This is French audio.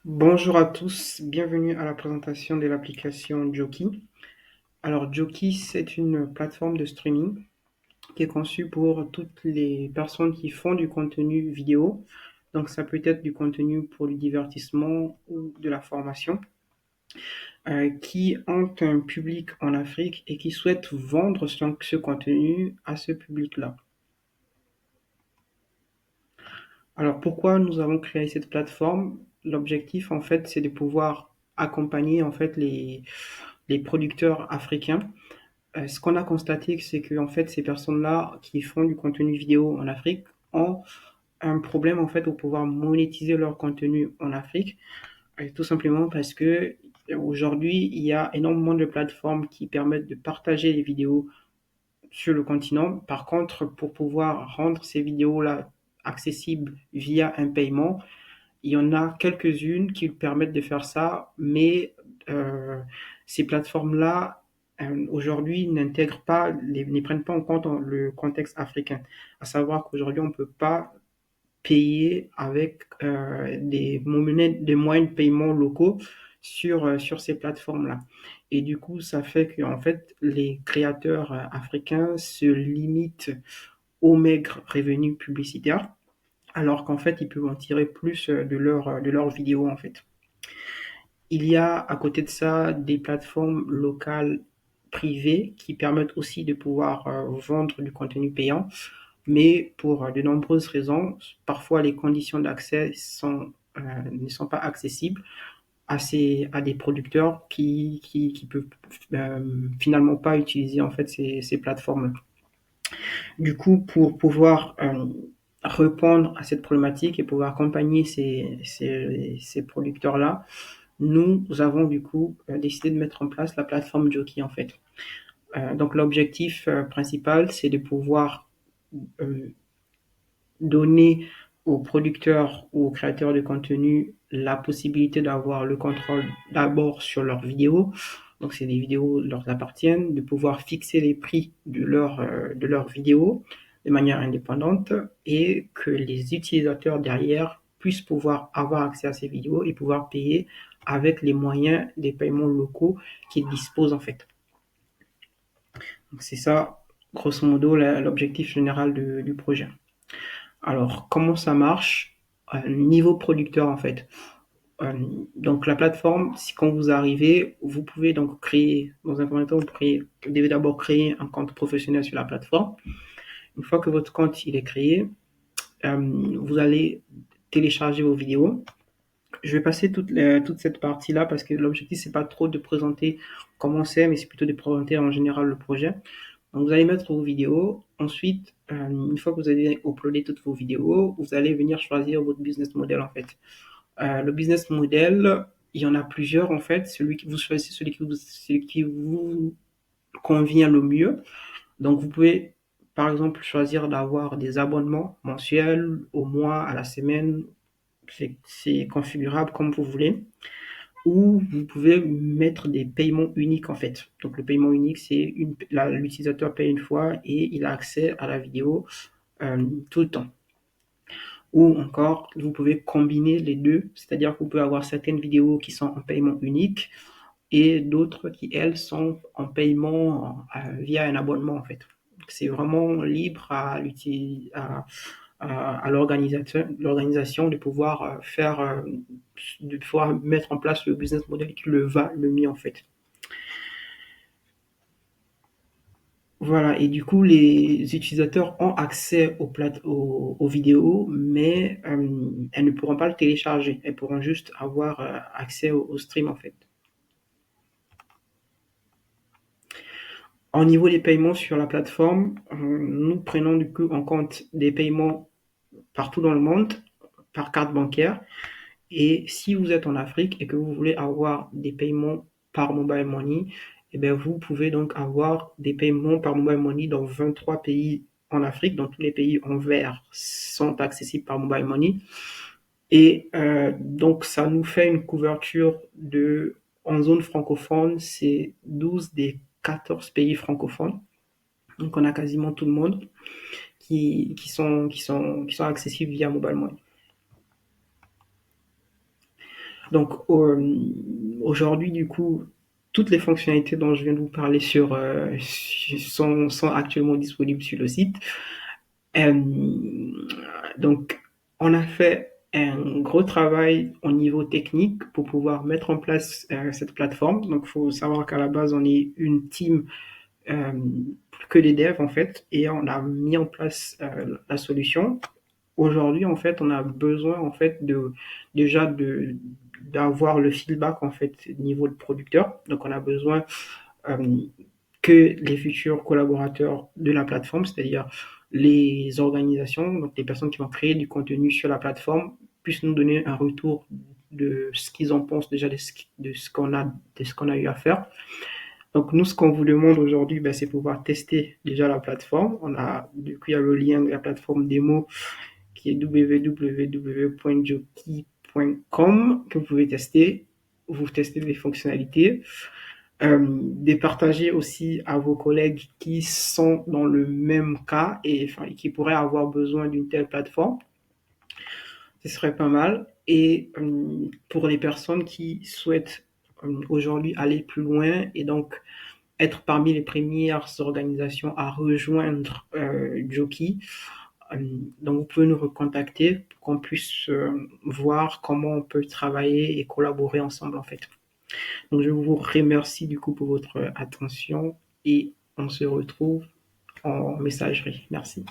Bonjour à tous, bienvenue à la présentation de l'application Joki. Alors Joki, c'est une plateforme de streaming qui est conçue pour toutes les personnes qui font du contenu vidéo. Donc ça peut être du contenu pour du divertissement ou de la formation, qui ont un public en Afrique et qui souhaitent vendre ce contenu à ce public-là. Alors pourquoi nous avons créé cette plateforme? L'objectif en fait, c'est de pouvoir accompagner en fait les producteurs africains. Ce qu'on a constaté, c'est que en fait, ces personnes-là qui font du contenu vidéo en Afrique ont un problème en fait pour pouvoir monétiser leur contenu en Afrique, tout simplement parce que aujourd'hui, il y a énormément de plateformes qui permettent de partager les vidéos sur le continent. Par contre, pour pouvoir rendre ces vidéos-là accessibles via un paiement, il y en a quelques-unes qui permettent de faire ça, mais euh, ces plateformes-là, aujourd'hui, n'intègrent pas, ne prennent pas en compte le contexte africain. À savoir qu'aujourd'hui, on ne peut pas payer avec des moyens de paiement locaux sur ces plateformes-là. Et du coup, ça fait que en fait, les créateurs africains se limitent aux maigres revenus publicitaires, alors qu'en fait, ils peuvent en tirer plus de leurs vidéos, en fait. Il y a à côté de ça des plateformes locales privées qui permettent aussi de pouvoir vendre du contenu payant, mais pour de nombreuses raisons, parfois les conditions d'accès ne sont pas accessibles à des producteurs qui peuvent finalement pas utiliser en fait ces plateformes. Du coup, pour pouvoir répondre à cette problématique et pouvoir accompagner ces producteurs-là, nous avons du coup décidé de mettre en place la plateforme Jockey en fait. Donc l'objectif principal, c'est de pouvoir euh, donner aux producteurs ou aux créateurs de contenu la possibilité d'avoir le contrôle d'abord sur leurs vidéos. Donc c'est des vidéos qui leur appartiennent, de pouvoir fixer les prix de leurs vidéos de manière indépendante et que les utilisateurs derrière puissent pouvoir avoir accès à ces vidéos et pouvoir payer avec les moyens des paiements locaux qu'ils disposent en fait. Donc c'est ça, grosso modo, l'objectif général du projet. Alors, comment ça marche? Niveau producteur, en fait. Euh, donc, la plateforme, si quand vous arrivez, vous pouvez donc créer, dans un premier temps, vous devez d'abord créer un compte professionnel sur la plateforme. Une fois que votre compte il est créé, vous allez télécharger vos vidéos. Je vais passer toute cette partie-là parce que l'objectif, c'est pas trop de présenter comment c'est, mais c'est plutôt de présenter en général le projet. Donc, vous allez mettre vos vidéos. Ensuite, une fois que vous avez uploadé toutes vos vidéos, vous allez venir choisir votre business model en fait. Le business model, il y en a plusieurs en fait. Celui que vous choisissez, celui qui vous convient le mieux. Donc, vous pouvez par exemple choisir d'avoir des abonnements mensuels, au mois, à la semaine. C'est configurable comme vous voulez. Ou vous pouvez mettre des paiements uniques en fait. Donc le paiement unique, c'est l'utilisateur paye une fois et il a accès à la vidéo tout le temps. Ou encore, vous pouvez combiner les deux, c'est-à-dire que vous pouvez avoir certaines vidéos qui sont en paiement unique et d'autres qui, elles, sont en paiement via un abonnement en fait. C'est vraiment libre à l'organisation de pouvoir de pouvoir mettre en place le business model qui le va le mieux en fait. Voilà, et du coup, les utilisateurs ont accès aux vidéos, mais elles ne pourront pas le télécharger. Elles pourront juste avoir accès au stream, en fait. Au niveau des paiements sur la plateforme, nous prenons du coup en compte des paiements partout dans le monde par carte bancaire. Et si vous êtes en Afrique et que vous voulez avoir des paiements par mobile money, eh bien, vous pouvez donc avoir des paiements par mobile money dans 23 pays en Afrique. Donc, tous les pays en vert sont accessibles par mobile money. Et donc, ça nous fait une couverture en zone francophone, c'est 12 des 14 pays francophones. Donc, on a quasiment tout le monde qui sont accessibles via mobile money. Donc aujourd'hui, du coup, toutes les fonctionnalités dont je viens de vous parler sont actuellement disponibles sur le site. Euh, donc, on a fait un gros travail au niveau technique pour pouvoir mettre en place cette plateforme. Donc, il faut savoir qu'à la base, on est une team euh, que des devs en fait, et on a mis en place la solution. Aujourd'hui, en fait, on a besoin en fait de déjà de d'avoir le feedback en fait niveau de producteur. Donc, on a besoin euh, que les futurs collaborateurs de la plateforme, c'est-à-dire les organisations, donc les personnes qui vont créer du contenu sur la plateforme, puissent nous donner un retour de ce qu'ils en pensent déjà de ce qu'on a eu à faire. Donc nous, ce qu'on vous demande aujourd'hui, ben, c'est pouvoir tester déjà la plateforme. Du coup, il y a le lien de la plateforme démo qui est www.joki.com que vous pouvez tester. Vous testez les fonctionnalités. De partager aussi à vos collègues qui sont dans le même cas et enfin, qui pourraient avoir besoin d'une telle plateforme. Ce serait pas mal. Et pour les personnes qui souhaitent aujourd'hui aller plus loin et donc être parmi les premières organisations à rejoindre Joki, euh, donc vous pouvez nous recontacter pour qu'on puisse voir comment on peut travailler et collaborer ensemble en fait. Donc je vous remercie du coup pour votre attention et on se retrouve en messagerie. Merci.